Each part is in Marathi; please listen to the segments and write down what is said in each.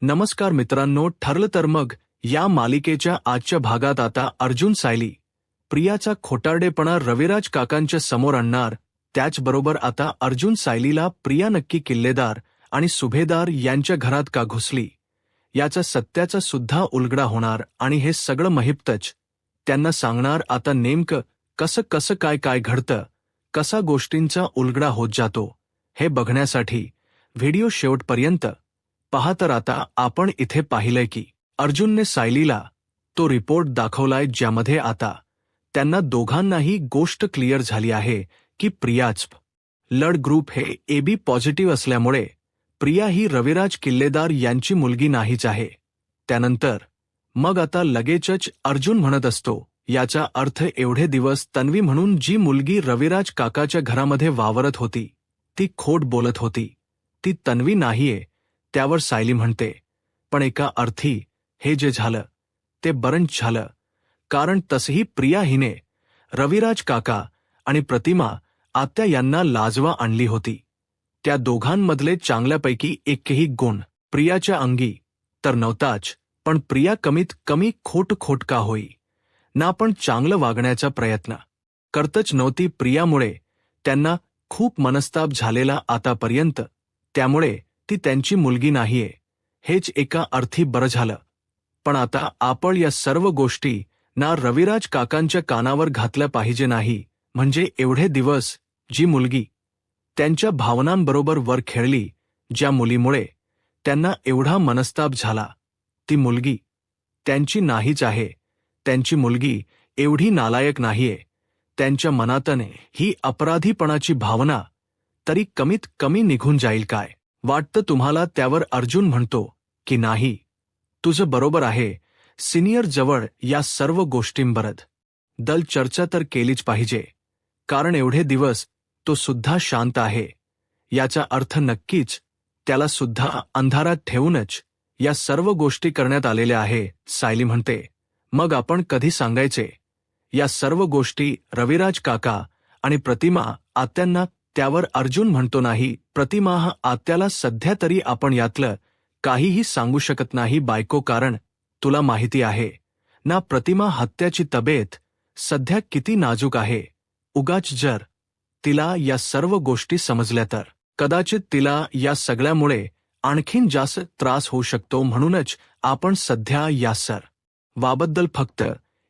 नमस्कार मित्रांनो, ठरलं तर मग या मालिकेच्या आजच्या भागात आता अर्जुन सायली प्रियाचा खोटारडेपणा रविराज काकांच्या समोर आणणार. त्याचबरोबर आता अर्जुन सायलीला प्रिया नक्की किल्लेदार आणि सुभेदार यांच्या घरात का घुसली याचा सत्याचा सुद्धा उलगडा होणार आणि हे सगळं महिप्तच त्यांना सांगणार. आता नेमकं कसं कसं काय काय घडतं, कसा गोष्टींचा उलगडा होत जातो हे बघण्यासाठी व्हिडिओ शेवटपर्यंत पहा. तर आता आपण इथे पाहिलंय की अर्जुनने सायलीला तो रिपोर्ट दाखवलाय ज्यामध्ये आता त्यांना दोघांनाही गोष्ट क्लिअर झाली आहे की प्रियाच ब्लड ग्रुप हे AB पॉझिटिव्ह असल्यामुळे प्रिया ही रविराज किल्लेदार यांची मुलगी नाहीच आहे. त्यानंतर मग आता लगेचच अर्जुन म्हणत असतो, याचा अर्थ एवढे दिवस तन्वी म्हणून जी मुलगी रविराज काकाच्या घरामध्ये वावरत होती ती खोट बोलत होती, ती तन्वी नाहीये. त्यावर सायली म्हणते, पण एका अर्थी हे जे झालं ते बरंच झालं, कारण तसही प्रिया हिने रविराज काका आणि प्रतिमा आत्या यांना लाजवा आणली होती. त्या दोघांमधले चांगल्यापैकी एकही गुण प्रियाच्या अंगी तर नव्हताच, पण प्रिया कमीत कमी खोट का होई ना पण चांगलं वागण्याचा प्रयत्न करतच नव्हती. प्रियामुळे त्यांना खूप मनस्ताप झालेला आतापर्यंत, त्यामुळे ती त्यांची मुलगी नाहीये हेच एका अर्थी बरं झालं. पण आता आपण या सर्व गोष्टी ना रविराज काकांच्या कानावर घातल्या पाहिजे नाही. म्हणजे एवढे दिवस जी मुलगी त्यांच्या भावनांबरोबर वर खेळली, ज्या मुलीमुळे त्यांना एवढा मनस्ताप झाला, ती मुलगी त्यांची नाहीच आहे. त्यांची मुलगी एवढी नालायक नाहीये. त्यांच्या मनातने ही अपराधीपणाची भावना तरी कमीत कमी निघून जाईल. काय वाटतं तुम्हाला? त्यावर अर्जुन म्हणतो की नाही, तुझं बरोबर आहे. सिनियर जवळ या सर्व गोष्टींबद्दल चर्चा तर केलीच पाहिजे, कारण एवढे दिवस तो सुद्धा शांत आहे. याचा अर्थ नक्कीच त्याला सुद्धा अंधारात ठेवूनच या सर्व गोष्टी करण्यात आलेल्या आहे. सायली म्हणते, मग आपण कधी सांगायचे या सर्व गोष्टी रविराज काका आणि प्रतिमा आत्यांना? त्यावर अर्जुन म्हणतो, नाही, प्रतिमा आत्याला सध्या तरी आपण यातलं काहीही सांगू शकत नाही बायको, कारण तुला माहिती आहे ना प्रतिमा हत्याची तब्येत सध्या किती नाजूक आहे. उगाच जर तिला या सर्व गोष्टी समजल्या तर कदाचित तिला या सगळ्यामुळे आणखीन जास्त त्रास होऊ शकतो. म्हणूनच आपण सध्या या वाबद्दल फक्त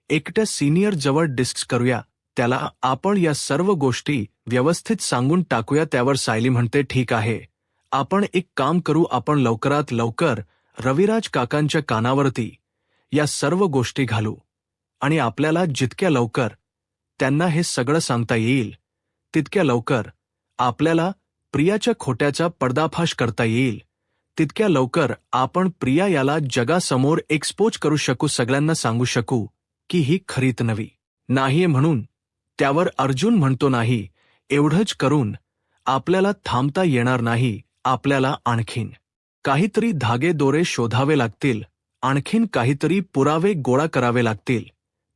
एकट्या सिनियर जवळ डिस्कस करूया, त्याला आपण या सर्व गोष्टी व्यवस्थित सांगून टाकूया. त्यावर सायली म्हणते, ठीक आहे, आपण एक काम करू, आपण लवकरात लवकर रविराज काकांच्या कानावरती या सर्व गोष्टी घालू आणि आपल्याला जितक्या लवकर त्यांना हे सगळं सांगता येईल तितक्या लवकर आपल्याला प्रियाच्या खोट्याचा पर्दाफाश करता येईल. तितक्या लवकर आपण प्रिया याला जगासमोर एक्सपोज करू शकू, सगळ्यांना सांगू शकू की ही खरीत नवी नाहीये म्हणून. त्यावर अर्जुन म्हणतो, नाही, एवढंच करून आपल्याला थांबता येणार नाही. आपल्याला आणखीन काहीतरी धागेदोरे शोधावे लागतील, आणखीन काहीतरी पुरावे गोळा करावे लागतील.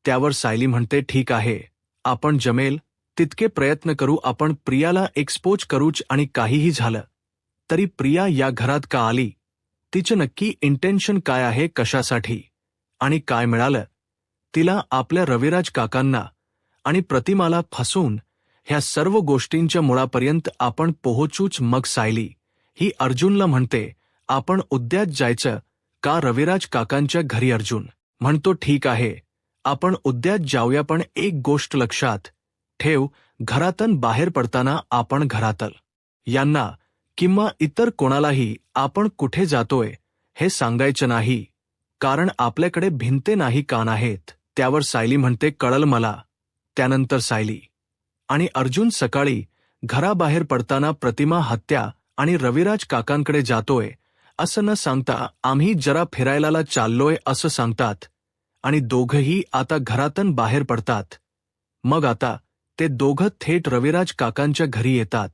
त्यावर सायली म्हणते, ठीक आहे, आपण जमेल तितके प्रयत्न करू, आपण प्रियाला एक्सपोज करूच. आणि काहीही झालं तरी प्रिया या घरात का आली, तिचं नक्की इंटेन्शन काय आहे, कशासाठी आणि काय मिळालं तिला आपल्या रविराज काकांना आणि प्रतिमाला फसवून, ह्या सर्व गोष्टींच्या मुळापर्यंत आपण पोहोचूच. मग सायली ही अर्जुनला म्हणते, आपण उद्याच जायचं का रविराज काकांच्या घरी? अर्जुन म्हणतो, ठीक आहे, आपण उद्याच जाऊया, पण एक गोष्ट लक्षात ठेव, घरातून बाहेर पडताना आपण घरातल यांना किंवा इतर कोणालाही आपण कुठे जातोय हे सांगायचं नाही, कारण आपल्याकडे भिंते नाही कान आहेत. त्यावर सायली म्हणते, कळलं मला. त्यानंतर सायली आणि अर्जुन सकाळी घराबाहेर पडताना प्रतिमा हत्या आणि रविराज काकांकडे जातोय असं न सांगता आम्ही जरा फिरायला चाललोय असं सांगतात आणि दोघंही आता घरातून बाहेर पडतात. मग आता ते दोघं थेट रविराज काकांच्या घरी येतात.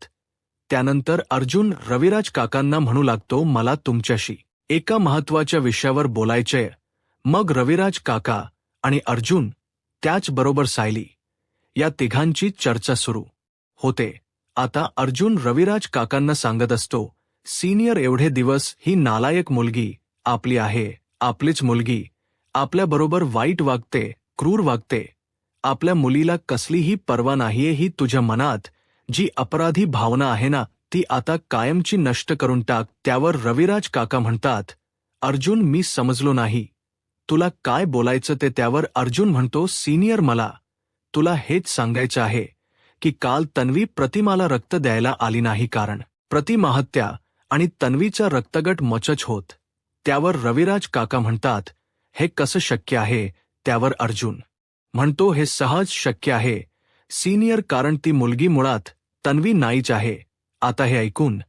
त्यानंतर अर्जुन रविराज काकांना म्हणू लागतो, मला तुमच्याशी एका महत्त्वाच्या विषयावर बोलायचंय. मग रविराज काका आणि अर्जुन त्याचबरोबर सायली या तिघांची चर्चा सुरू होते. आता अर्जुन रविराज काकांना सांगत असतो, सिनियर एवढे दिवस ही नालायक मुलगी आपली आहे, आपलीच मुलगी आपल्याबरोबर वाईट वागते, क्रूर वागते. आपल्या मुलीला कसलीही पर्वा नाहीये ही तुझ्या मनात जी अपराधी भावना आहे ना, ती आता कायमची नष्ट करून टाक. त्यावर रविराज काका म्हणतात, अर्जुन मी समजलो नाही. तुला काय बोलायचं ते. त्यावर अर्जुन म्हणतो, सिनियर मला तुला हेच सांगायचं आहे की काल तन्वी प्रतिमाला रक्त द्यायला आली नाही कारण प्रतिमा हत्या आणि तन्वीचा रक्तगट मचच होत. त्यावर रविराज काका म्हणतात, हे कसं शक्य आहे. त्यावर अर्जुन म्हणतो, हे सहज शक्य आहे सिनियर, कारण ती मुलगी मुळात तन्वी नाहीच आहे. आता हे ऐकून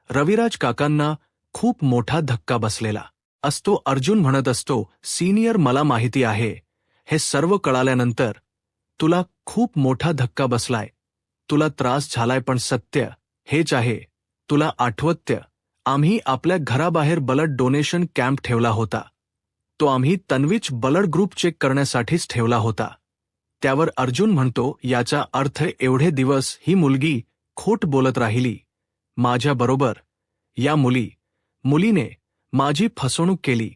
रविराज काकांना खूप मोठा धक्का बसलेला असतो. अर्जुन म्हणत असतो, सिनियर मला माहिती आहे, हे सर्व कळाल्यानंतर तुला खूप मोठा धक्का बसलाय, तुला त्रास झालाय, पण सत्य हेच आहे. तुला आठवतं, आम्ही आपल्या घराबाहेर ब्लड डोनेशन कॅम्प ठेवला होता. तो आम्ही तन्वीच ब्लड ग्रुप चेक करण्यासाठीच ठेवला होता. त्यावर अर्जुन म्हणतो, याचा अर्थ एवढे दिवस ही मुलगी खोट बोलत राहिली माझ्याबरोबर. या मुलीने माझी फसवणूक केली,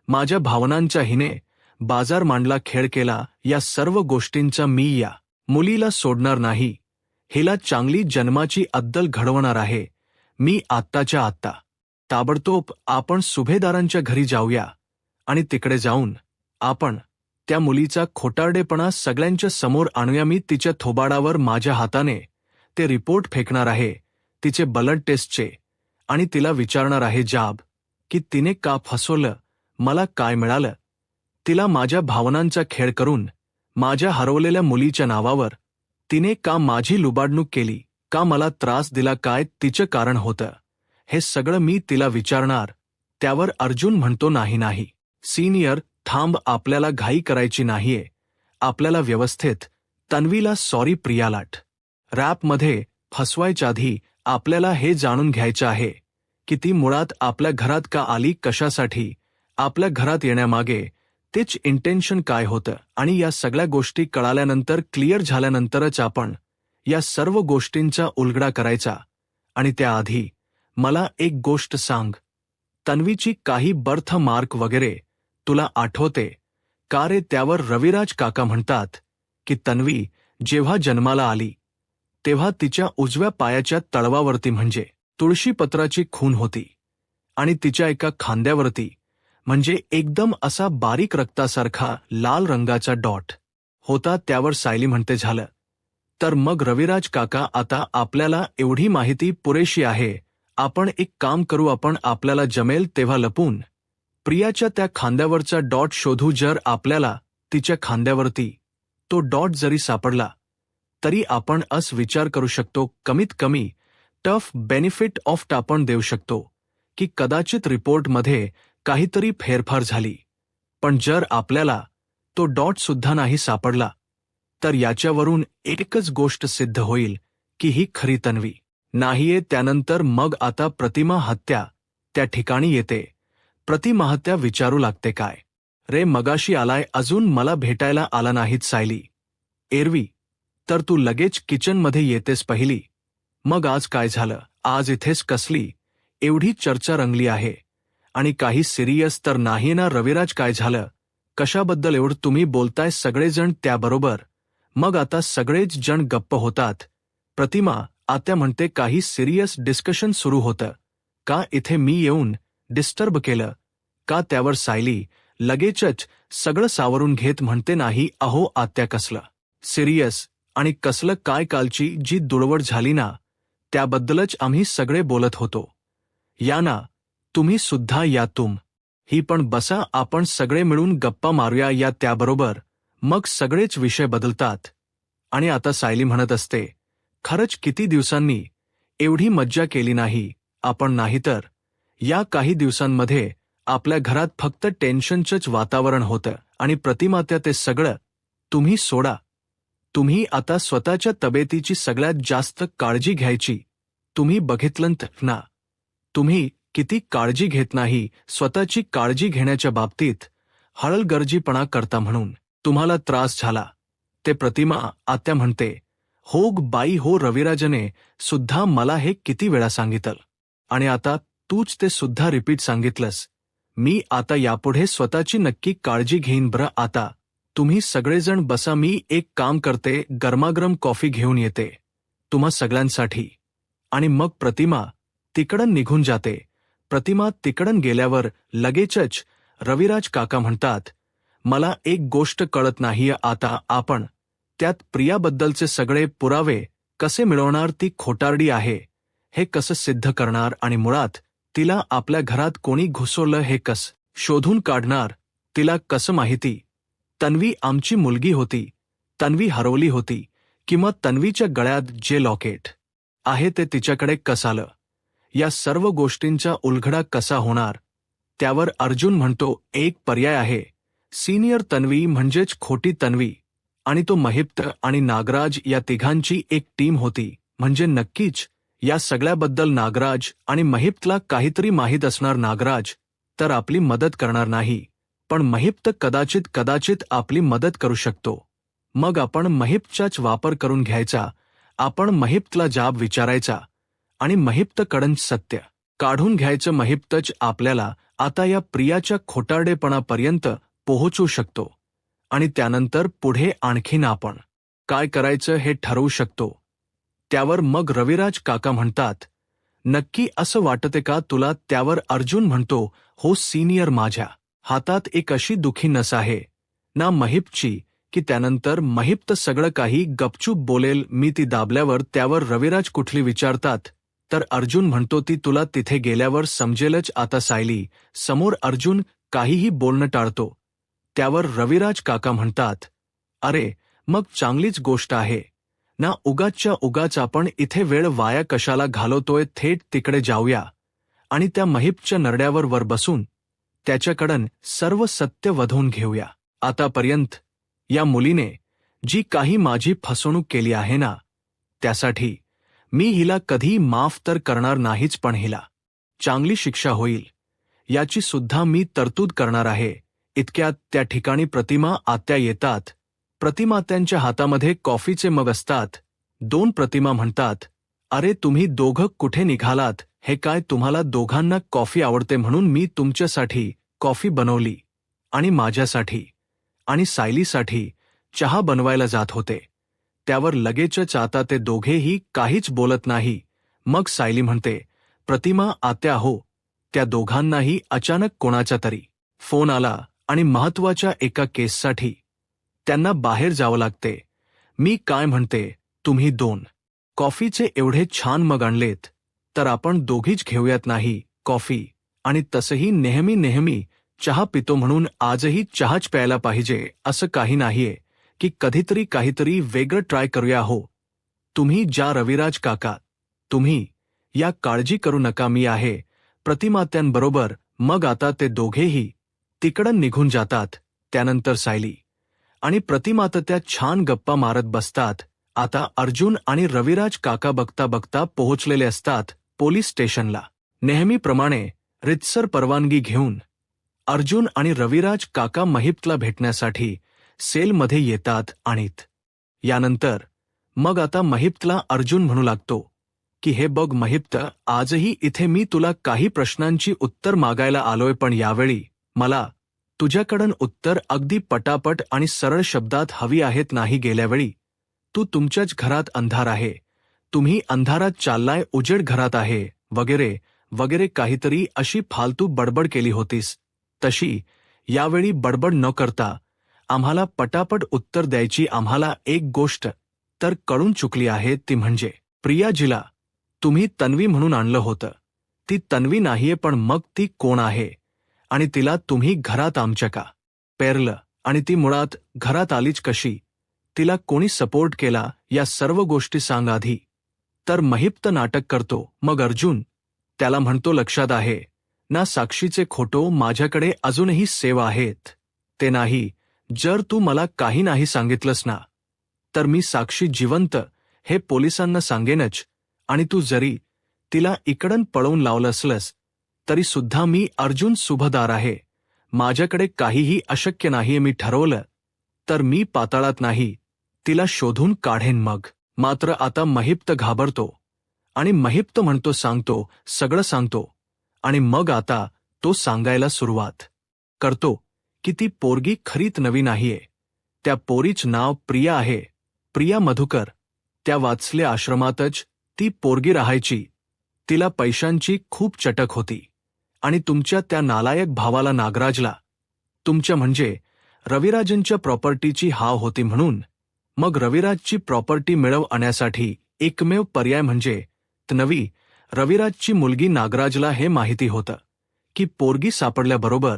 माझ्या भावनांचा हिने बाजार मांडला, खेळ केला. या सर्व गोष्टींचा मी या मुलीला सोडणार नाही. हिला चांगली जन्माची अद्दल घडवणार आहे मी आत्ताच्या आत्ता. ताबडतोब आपण सुभेदारांच्या घरी जाऊया आणि तिकडे जाऊन आपण त्या मुलीचा खोटारडेपणा सगळ्यांच्या समोर आणूया. मी तिच्या थोबाडावर माझ्या हाताने ते रिपोर्ट फेकणार आहे तिचे ब्लड टेस्टचे आणि तिला विचारणार आहे जाब की तिने का फसवलं, मला काय मिळालं. तिला माझ्या भावनांचा खेळ करून माझ्या हरवलेल्या मुलीच्या नावावर तिने का माझी लुबाडणूक केली, का मला त्रास दिला, काय तिचं कारण होतं, हे सगळं मी तिला विचारणार. त्यावर अर्जुन म्हणतो, नाही सिनियर थांब, आपल्याला घाई करायची नाहीये. आपल्याला व्यवस्थित तन्वीला सॉरी प्रियालाट रॅपमध्ये फसवायच्या आधी आपल्याला हे जाणून घ्यायचं आहे की ती मुळात आपल्या घरात का आली, कशासाठी आपल्या घरात येण्यामागे तेच इंटेन्शन काय होतं. आणि या सगळ्या गोष्टी कळाल्यानंतर, क्लिअर झाल्यानंतरच आपण या सर्व गोष्टींचा उलगडा करायचा. आणि त्याआधी मला एक गोष्ट सांग, तन्वीची काही बर्थ मार्क वगैरे तुला आठवते का रे. त्यावर रविराज काका म्हणतात की तन्वी जेव्हा जन्माला आली तेव्हा तिच्या उजव्या पायाच्या तळवावरती म्हणजे तुळशीपत्राची खून होती आणि तिच्या एका खांद्यावरती म्हणजे एकदम असा बारीक रक्तासारखा लाल रंगाचा डॉट होता. त्यावर सायली म्हणते, झालं तर मग रविराज काका, आता आपल्याला एवढी माहिती पुरेशी आहे. आपण एक काम करू, आपण आपल्याला जमेल तेव्हा लपून प्रियाच्या त्या खांद्यावरचा डॉट शोधू. जर आपल्याला तिच्या खांद्यावरती तो डॉट जरी सापडला तरी आपण अस विचार करू शकतो, कमीत कमी टफ बेनिफिट ऑफ आपण देऊ शकतो की कदाचित रिपोर्टमध्ये काहीतरी फेरफार झाली. पण जर आपल्याला तो डॉट सुद्धा नाही सापडला तर याच्यावरून एकच गोष्ट सिद्ध होईल की ही खरी तन्वी नाहीये. त्यानंतर मग आता प्रतिमा हत्या त्या ठिकाणी येते. प्रतिमा हत्या विचारू लागते, काय रे मगाशी आलाय, अजून मला भेटायला आला नाहीत सायली. एरवी तर तू लगेच किचनमध्ये येतेस पहिली, मग आज काय झालं, आज इथेच कसली एवढी चर्चा रंगली आहे आणि काही सिरियस तर नाही ना. रविराज काय झालं, कशाबद्दल एवढं तुम्ही बोलताय सगळेजण. त्याबरोबर मग आता सगळेच जण गप्प होतात. प्रतिमा आत्या म्हणते, काही सिरियस डिस्कशन सुरू होतं का, इथे मी येऊन डिस्टर्ब केलं का. त्यावर सायली लगेचच सगळं सावरून घेत म्हणते, नाही अहो आत्या, कसलं सिरियस आणि कसलं काय, कालची जी दुळवट झाली ना त्याबद्दलच आम्ही सगळे बोलत होतो. या ना तुम्ही सुद्धा या, ही पण बसा, आपण सगळे मिळून गप्पा मारूया या. त्याबरोबर मग सगळेच विषय बदलतात आणि आता सायली म्हणत असते, खरंच किती दिवसांनी एवढी मज्जा केली नाही आपण. नाहीतर या काही दिवसांमध्ये आपल्या घरात फक्त टेन्शनचंच वातावरण होतं. आणि प्रतिमात्या ते सगळं तुम्ही सोडा, तुम्ही आता स्वतःच्या तब्येतीची सगळ्यात जास्त काळजी घ्यायची. तुम्ही बघितलंत ना तुम्ही किती काळजी घेत नाही. स्वतःची काळजी घेण्याच्या बाबतीत हळलगर्जीपणा करता म्हणून तुम्हाला त्रास झाला ते. प्रतिमा आत्या म्हणते, हो बाई हो, रविराजने सुद्धा मला हे किती वेळा सांगितलं आणि आता तूच ते सुद्धा रिपीट सांगितलंस. मी आता यापुढे स्वतःची नक्की काळजी घेईन बरं. आता तुम्ही सगळेजण बसा, मी एक काम करते, गरमागरम कॉफी घेऊन येते तुम्हा सगळ्यांसाठी. आणि मग प्रतिमा तिकडं निघून जाते. प्रतिमा तिकडं गेल्यावर लगेचच रविराज काका म्हणतात, मला एक गोष्ट कळत नाहीये आता, आपण त्यात प्रियाबद्दलचे सगळे पुरावे कसे मिळवणार? ती खोटारडी आहे हे कसं सिद्ध करणार? आणि मुळात तिला आपल्या घरात कोणी घुसवलं हे कसं शोधून काढणार? तिला कसं माहिती तन्वी आमची मुलगी होती, तन्वी हरवली होती, किंवा तन्वीच्या गळ्यात जे लॉकेट आहे ते तिच्याकडे कसं आलं? या सर्व गोष्टींचा उलगडा कसा होणार? त्यावर अर्जुन म्हणतो, एक पर्याय आहे, सिनियर तन्वी म्हणजेच खोटी तन्वी. आणि तो महिप्त आणि नागराज या तिघांची एक टीम होती. म्हणजे नक्कीच या सगळ्याबद्दल नागराज आणि महिप्तला काहीतरी माहीत असणार. नागराज तर आपली मदत करणार नाही, पण महिप्त कदाचित आपली मदत करू शकतो. मग आपण महिप्तचाच वापर करून घ्यायचा. आपण महिप्तला जाब विचारायचा आणि महिप्तकडून सत्य काढून घ्यायचं. महिप्तच आपल्याला आता या प्रियाच्या खोटारडेपणापर्यंत पोहोचू शकतो आणि त्यानंतर पुढे आणखीन आपण काय करायचं हे ठरवू शकतो. त्यावर मग रविराज काका म्हणतात, नक्की असं वाटते का तुला? त्यावर अर्जुन म्हणतो, हो सिनियर, माझ्या हातात एक अशी दुखी नस आहे ना महिप्तची की त्यानंतर महिप्त सगळं काही गपचूप बोलेल. मी ती दाबल्यावर. त्यावर रविराज कुठली विचारतात, तर अर्जुन म्हणतो, ती तुला तिथे गेल्यावर समजेलच. आता सायली समोर अर्जुन काहीही बोलणं टाळतो. त्यावर रविराज काका म्हणतात, अरे मग चांगलीच गोष्ट आहे ना, उगाचच्या उगाच आपण इथे वेळ वाया कशाला घालवतोय? थेट तिकडे जाऊया आणि त्या महिप्तच्या नरड्यावर वर बसून त्याच्याकडून सर्व सत्य वधवून घेऊया. आतापर्यंत या मुलीने जी काही माझी फसवणूक केली आहे ना, त्यासाठी मी हिला कधी माफ तर करणार नाहीच, पण हिला चांगली शिक्षा होईल याची सुद्धा मी तरतूद करणार आहे. इतक्यात त्या ठिकाणी प्रतिमा आत्या येतात. प्रतिमा त्यांच्या हातामध्ये कॉफीचे मग असतात. दोन प्रतिमा म्हणतात, अरे तुम्ही दोघं कुठे निघालात? हे काय, तुम्हाला दोघांना कॉफी आवडते म्हणून मी तुमच्यासाठी कॉफी बनवली आणि माझ्यासाठी आणि सायलीसाठी चहा बनवायला जात होते. त्यावर लगेचच आता ते दोघेही काहीच बोलत नाही. मग सायली म्हणते, प्रतिमा आत्या हो, त्या दोघांनाही अचानक कोणाचा तरी फोन आला आणि महत्वाच्या एका केससाठी त्यांना बाहेर जावं लागते. मी काय म्हणते, तुम्ही दोन कॉफीचे एवढे छान मग आणलेत, तर आपण दोघीच घेऊयात नाही कॉफी? आणि तसंही नेहमी चहा पितो म्हणून आजही चहाच प्यायला पाहिजे असं काही नाहीये की कधीतरी काहीतरी वेगळं ट्राय करूया. हो तुम्ही ज्या रविराज काका, तुम्ही या काळजी करू नका, मी आहे प्रतिमात्यांबरोबर. मग आता ते दोघेही तिकडं निघून जातात. त्यानंतर सायली आणि प्रतिमात त्या छान गप्पा मारत बसतात. आता अर्जुन आणि रविराज काका बघता पोहोचलेले असतात पोलीस स्टेशनला. नेहमीप्रमाणे रितसर परवानगी घेऊन अर्जुन आणि रविराज काका महिप्तला भेटण्यासाठी सेलमध्ये येतात. आणि यानंतर मग आता महिप्तला अर्जुन म्हणू लागतो की हे बघ महिप्त, आजही इथे मी तुला काही प्रश्नांची उत्तर मागायला आलोय, पण यावेळी मला तुझ्याकडून उत्तर अगदी पटापट आणि सरळ शब्दात हवी आहेत. नाही गेल्यावेळी तू तुमच्याच घरात अंधार आहे, तुम्ही अंधारात चाललाय, उजेड घरात आहे, वगैरे वगैरे काहीतरी अशी फालतू बडबड केली होतीस. तशी यावेळी बडबड न करता आम्हाला पटापट उत्तर द्यायची. आम्हाला एक गोष्ट तर कळून चुकली आहे, ती म्हणजे प्रियाजीला तुम्ही तन्वी म्हणून आणलं होतं. ती तन्वी नाहीये, पण मग ती कोण आहे? आणि तिला तुम्ही घरात आमच्या का पेरलं? आणि ती मुळात घरात आलीच कशी? तिला कोणी सपोर्ट केला? या सर्व गोष्टी सांग आधी. तर महिप्त नाटक करतो. मग अर्जुन त्याला म्हणतो, लक्षात आहे ना साक्षीचे खोटो? माझ्याकडे अजूनही सेवा आहेत. ते नाही, जर तू मला काही नाही सांगितलंस ना, तर मी साक्षी जिवंत हे पोलिसांना सांगेनच. आणि तू जरी तिला इकडून पळवून लावलं असलंस तरी सुद्धा मी अर्जुन सुभदार आहे. माझ्याकडे काहीही अशक्य नाहीये. मी ठरवलं तर मी पाताळात नाही, तिला शोधून काढेन. मग मात्र आता महिप्त घाबरतो आणि महिप्त म्हणतो, सांगतो, सगळं सांगतो. आणि मग आता तो सांगायला सुरुवात करतो की ती पोरगी खरीत नवी नाहीये. त्या पोरीच नाव प्रिया आहे, प्रिया मधुकर. त्या वाचल्या आश्रमातच ती पोरगी राहायची. तिला पैशांची खूप चटक होती. आणि तुमच्या त्या नालायक भावाला नागराजला, तुमच्या म्हणजे रविराजनच्या प्रॉपर्टीची हाव होती म्हणून मग रविराजची प्रॉपर्टी मिळवण्यासाठी एकमेव पर्याय म्हणजे नवी रविराजची मुलगी नागराजला हे माहिती होतं की पोरगी सापडल्याबरोबर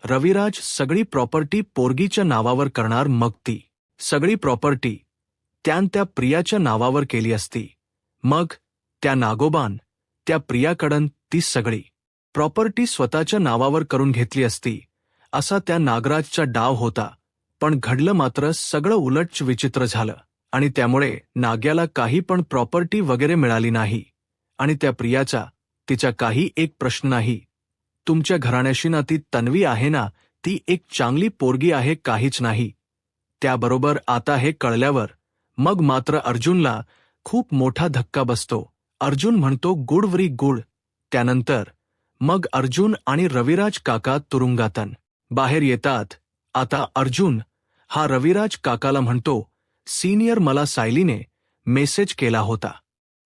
रविराज सगळी प्रॉपर्टी पोरगीच्या नावावर करणार. मग ती सगळी प्रॉपर्टी त्या प्रियाच्या नावावर केली असती. मग त्या नागोबान त्या प्रियाकडून ती सगळी प्रॉपर्टी स्वतःच्या नावावर करून घेतली असती असा त्या नागराजचा डाव होता. पण घडलं मात्र सगळं उलट विचित्र झालं. आणि त्यामुळे नाग्याला काही पण प्रॉपर्टी वगैरे मिळाली नाही. आणि त्या प्रियाचा तिचा काही एक प्रश्न नाही. तुमच्या घराण्याशी ना ती तन्वी आहे ना, ती एक चांगली पोरगी आहे, काहीच नाही. त्याबरोबर आता हे कळल्यावर मग मात्र अर्जुनला खूप मोठा धक्का बसतो. अर्जुन म्हणतो गुडवरी गुड. त्यानंतर मग अर्जुन आणि रविराज काका तुरुंगातून बाहेर येतात. आता अर्जुन हा रविराज काकाला म्हणतो, सीनियर, मला सायलीने मेसेज केला होता.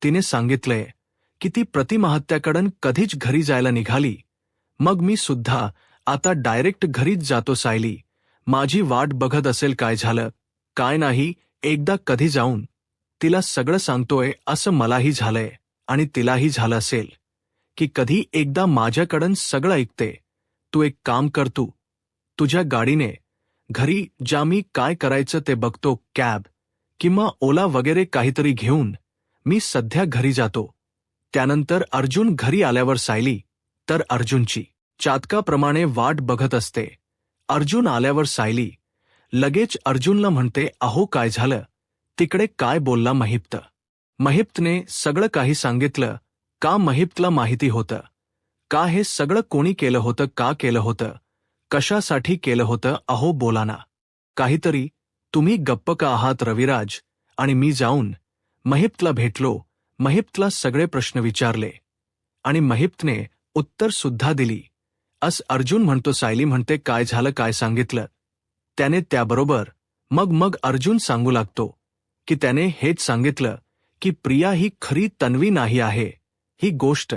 तिने सांगितलंय की ती प्रतिमहत्याकडून कधीच घरी जायला निघाली. मग मी सुद्धा आता डायरेक्ट घरीच जातो. सायली माझी वाट बघत असेल. काय झालं काय नाही एकदा कधी जाऊन तिला सगळं सांगतोय असं मलाही झालंय आणि तिलाही झालं असेल की कधी एकदा माझ्याकडून सगळं ऐकते. तू एक काम कर, तू तुझ्या गाडीने घरी जा. मी काय करायचं ते बघतो. कॅब किंवा ओला वगैरे काहीतरी घेऊन मी सध्या घरी जातो. त्यानंतर अर्जुन घरी आल्यावर सायली तर अर्जुनची चातकाप्रमाणे वाट बघत असते. अर्जुन आल्यावर सायली लगेच अर्जुनला म्हणते, अहो काय झालं तिकडे, काय बोलला महिप्त? महिप्तने सगळं काही सांगितलं का? महिप्तला माहिती होतं का हे सगळं कोणी केलं होतं, का केलं होतं, कशासाठी केलं होतं? अहो बोला ना काहीतरी. तुम्ही गप्प का आहात? रविराज आणि मी जाऊन महिप्तला भेटलो. महिप्तला सगळे प्रश्न विचारले आणि महिप्तने उत्तर सुद्धा दिली. अर्जुन म्हणतो. सायली म्हणते, काय झालं, काय सांगितलं त्याने? त्याबरोबर मग अर्जुन सांगू लागतो की त्याने हेच सांगितलं की प्रिया ही खरी तन्वी नाही आहे. ही गोष्ट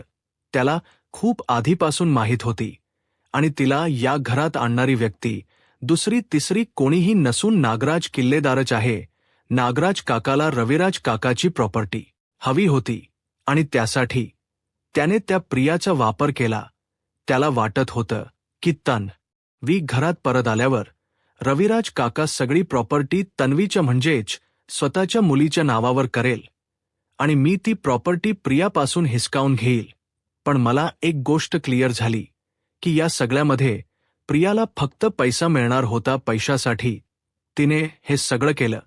त्याला खूप आधीपासून माहीत होती आणि तिला या घरात आणणारी व्यक्ती दुसरी तिसरी कोणीही नसून नागराज किल्लेदारच आहे. नागराज काकाला रविराज काकाची प्रॉपर्टी हवी होती आणि त्यासाठी त्याने त्या प्रियाचा वापर केला. त्याला वाटत होतं की तन्वी घरात परत आल्यावर रविराज काका सगळी प्रॉपर्टी तन्वीच्या म्हणजेच स्वतःच्या मुलीच्या नावावर करेल आणि मी ती प्रॉपर्टी प्रियापासून हिसकावून घेईल. पण मला एक गोष्ट क्लिअर झाली की या सगळ्यामध्ये प्रियाला फक्त पैसा मिळणार होता. पैशासाठी तिने हे सगळं केलं.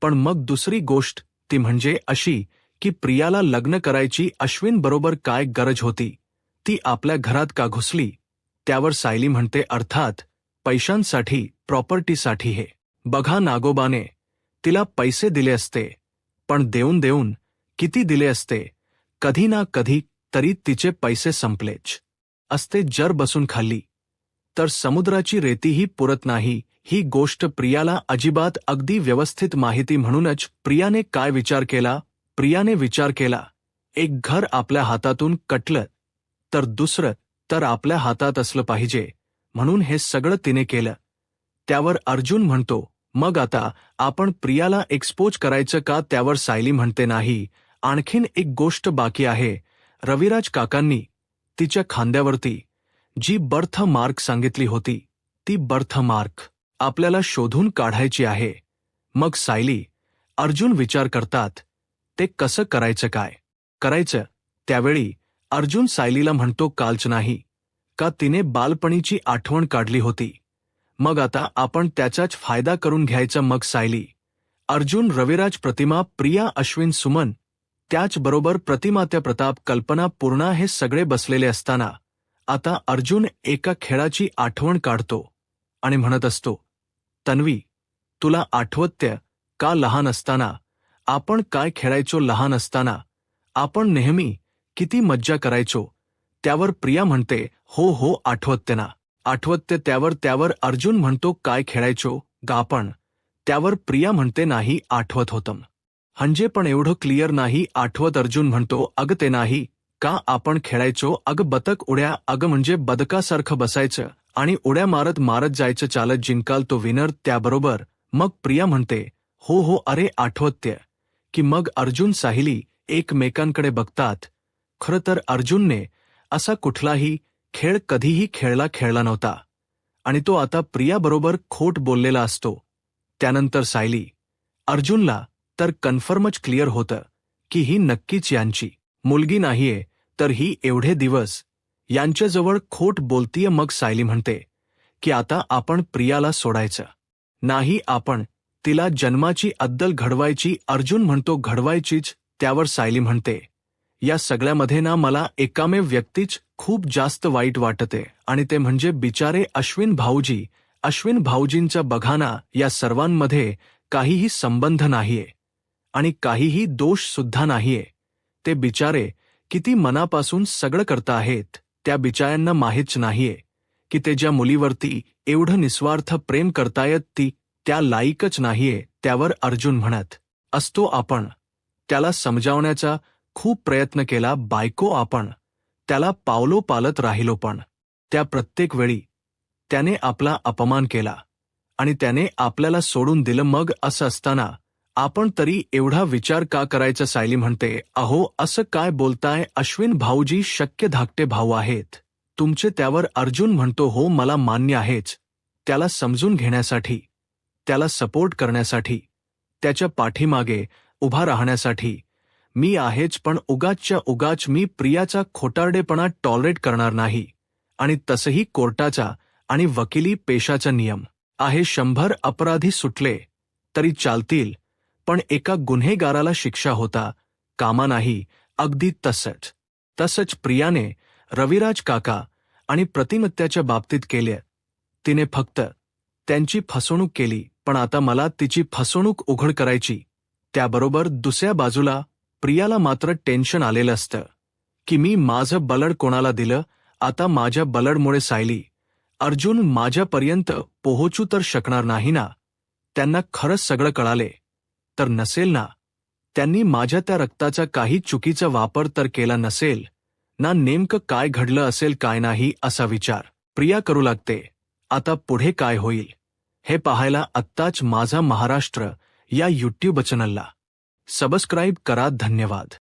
पण मग दुसरी गोष्ट ती म्हणजे अशी की प्रियाला लग्न करायची अश्विन बरोबर काय गरज होती? ती आपल्या घरात का घुसली? त्यावर सायली म्हणते, अर्थात पैशांसाठी, प्रॉपर्टीसाठी. हे बघा, नागोबाने तिला पैसे दिले असते, पण देऊन देऊन किती दिले असते? कधी ना कधी तरी तिचे पैसे संपलेच असते. जर बसून खाल्ली तर समुद्राची रेतीही पुरत नाही. ही गोष्ट प्रियाला अजिबात अगदी व्यवस्थित माहिती. म्हणूनच प्रियाने काय विचार केला? प्रियाने विचार केला, एक घर आपल्या हातातून कटलं तर दुसरं तर आपल्या हातात असलं पाहिजे. म्हणून हे सगळं तिने केलं. त्यावर अर्जुन म्हणतो, मग आता आपण प्रियाला एक्सपोज करायचं का? त्यावर सायली म्हणते, नाही, आणखीन एक गोष्ट बाकी आहे. रविराज काकांनी तिच्या खांद्यावरती जी बर्थ मार्क सांगितली होती, ती बर्थ मार्क आपल्याला शोधून काढायची आहे. मग सायली अर्जुन विचार करतात, ते कसं करायचं, काय करायचं? त्यावेळी अर्जुन सायलीला म्हणतो, कालच नाही का तिने बालपणीची आठवण काढली होती, मग आता आपण त्याचाच फायदा करून घ्यायचा. मग सायली, अर्जुन, रविराज, प्रतिमा, प्रिया, अश्विन, सुमन, त्याचबरोबर प्रतिमात्या, प्रताप, कल्पना, पूर्णा हे सगळे बसलेले असताना आता अर्जुन एका खेळाची आठवण काढतो आणि म्हणत असतो, तन्वी, तुला आठवतं का लहान असताना आपण काय खेळायचो? लहान असताना आपण नेहमी किती मज्जा करायचो. त्यावर प्रिया म्हणते, हो हो आठवते ना, आठवते. त्यावर अर्जुन म्हणतो, काय खेळायचो गा आपण? त्यावर प्रिया म्हणते, नाही आठवत होतं म्हणजे पण एवढं क्लिअर नाही आठवत. अर्जुन म्हणतो, अग ते नाही का आपण खेळायचो अग बतक उड्या, अग म्हणजे बदकासारखं बसायचं आणि उड्या मारत मारत जायचं, चालत जिंकाल तो विनर. त्याबरोबर मग प्रिया म्हणते, हो हो अरे आठवते की. मग अर्जुन साहिली एकमेकांकडे बघतात. खरं तर अर्जुनने असा कुठलाही खेळ कधीही खेळला नव्हता आणि तो आता प्रियाबरोबर खोट बोललेला असतो. त्यानंतर सायली अर्जुनला तर कन्फर्मच क्लिअर होतं की ही नक्कीच यांची मुलगी नाहीये, तर ही एवढे दिवस यांच्याजवळ खोट बोलतीये. मग सायली म्हणते की आता आपण प्रियाला सोडायचं नाही, आपण तिला जन्माची अद्दल घडवायची. अर्जुन म्हणतो, घडवायचीच. त्यावर सायली म्हणते, या सगळ्यामध्ये ना मला एकामेव व्यक्तीच खूप जास्त वाईट वाटते आणि ते म्हणजे बिचारे अश्विन भाऊजी. अश्विन भाऊजींचा बघा ना, या सर्वांमध्ये काहीही संबंध नाहीये आणि काहीही दोष सुद्धा नाहीये. ते बिचारे किती मनापासून सगळं करता आहेत. त्या बिचाऱ्यांना माहीतच नाहीये की ते ज्या मुलीवरती एवढं निस्वार्थ प्रेम करतायत ती त्या लायकच नाहीये. त्यावर अर्जुन म्हणत असतो, आपण त्याला समजावण्याचा खूप प्रयत्न केला बायको, आपण त्याला पावलोपालत राहिलो, पण त्या प्रत्येक वेळी त्याने आपला अपमान केला आणि त्याने आपल्याला सोडून दिलं. मग असं असताना आपण तरी एवढा विचार का करायचा? सायली म्हणते, अहो असं काय बोलताय, अश्विन भाऊजी शक्य धाकटे भाऊ आहेत तुमचे. त्यावर अर्जुन म्हणतो, हो मला मान्य आहेच, त्याला समजून घेण्यासाठी, त्याला सपोर्ट करण्यासाठी, त्याच्या पाठीमागे उभा राहण्यासाठी मी आहेच, पण उगाचच्या उगाच मी प्रियाचा खोटारडेपणा टॉलरेट करणार नाही. आणि तसंही कोर्टाचा आणि वकिली पेशाचा नियम आहे, 100 अपराधी सुटले तरी चालतील, पण एका गुन्हेगाराला शिक्षा होता कामा नाही. अगदी तसंच प्रियाने रविराज काका आणि प्रतिमत्याच्या बाबतीत केले. तिने फक्त त्यांची फसवणूक केली, पण आता मला तिची फसवणूक उघड करायची. त्याबरोबर दुसऱ्या बाजूला प्रियाला मात्र टेन्शन आलेलं असतं की मी माझं बलड कोणाला दिलं. आता माझ्या बलडमुळे सायली अर्जुन माझ्यापर्यंत पोहोचू तर शकणार नाही ना. त्यांना खरंच सगळं कळाले तर नसेल ना. त्यांनी माझ्या त्या रक्ताचा काही चुकीचा वापर तर केला नसेल ना. नेमकं काय घडलं असेल काय नाही असा विचार प्रिया करू लागते. आता पुढे काय होईल हे पाहायला आत्ताच माझा महाराष्ट्र या यूट्यूब चॅनलला सबस्क्राईब करा. धन्यवाद.